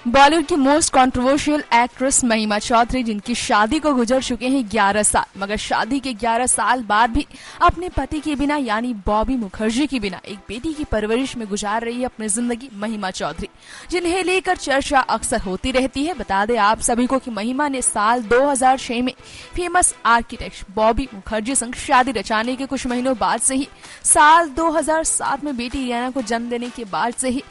बॉलीवुड की most controversial actress महिमा चौधरी, जिनकी शादी को गुजर चुके हैं 11 साल, मगर शादी के 11 साल बाद भी अपने पति के बिना यानी बॉबी मुखर्जी के बिना एक बेटी की परवरिश में गुजार रही है अपनी जिंदगी महिमा चौधरी, जिन्हें लेकर चर्चा अक्सर होती रहती है। बता दें आप सभी को कि महिमा ने साल 2006 में फेमस आर्किटेक्ट बॉबी मुखर्जी संग शादी रचाने के कुछ महीनों बाद से ही साल 2007 में बेटी रियाना को जन्म देने के बाद से ही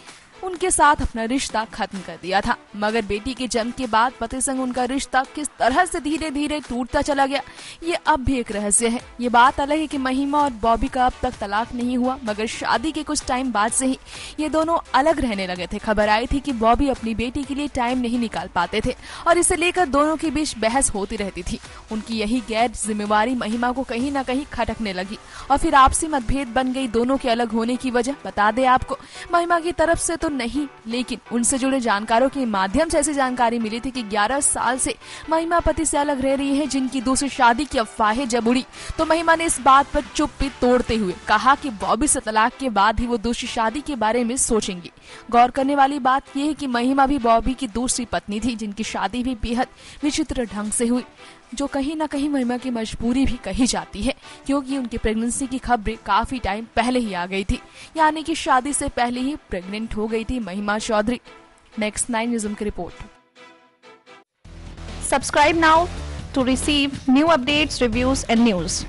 उनके साथ अपना रिश्ता खत्म कर दिया था। मगर बेटी के जन्म के बाद पति संग उनका रिश्ता किस तरह से धीरे धीरे टूटता चला गया, ये अब भी एक रहस्य है। ये बात अलग है कि महिमा और बॉबी का अब तक तलाक नहीं हुआ, मगर शादी के कुछ टाइम बाद से ही ये दोनों अलग रहने लगे थे। खबर आई थी कि बॉबी अपनी बेटी के लिए टाइम नहीं निकाल पाते थे और इसे लेकर दोनों के बीच बहस होती रहती थी। उनकी यही गैर जिम्मेवारी महिमा को कहीं न कहीं खटकने लगी और फिर आपसी मतभेद बन गई दोनों के अलग होने की वजह। बता दें आपको, महिमा की तरफ से नहीं, लेकिन उनसे जुड़े जानकारों के माध्यम से ऐसी जानकारी मिली थी कि 11 साल से महिमा पति से अलग रह रही है, जिनकी दूसरी शादी की अफवाहें जब उड़ी तो महिमा ने इस बात पर चुप्पी तोड़ते हुए कहा कि बॉबी से तलाक के बाद ही वो दूसरी शादी के बारे में सोचेंगी। गौर करने वाली बात यह है कि महिमा भी बॉबी की दूसरी पत्नी थी, जिनकी शादी भी बेहद विचित्र ढंग से हुई, जो कहीं ना कहीं महिमा की मजबूरी भी कही जाती है, क्योंकि उनकी प्रेगनेंसी की खबरें काफी टाइम पहले ही आ गई थी, यानी कि शादी से पहले ही प्रेग्नेंट हो गई थी महिमा चौधरी। नेक्स्ट 9 न्यूज़ की report. Subscribe now to receive new updates, reviews and news.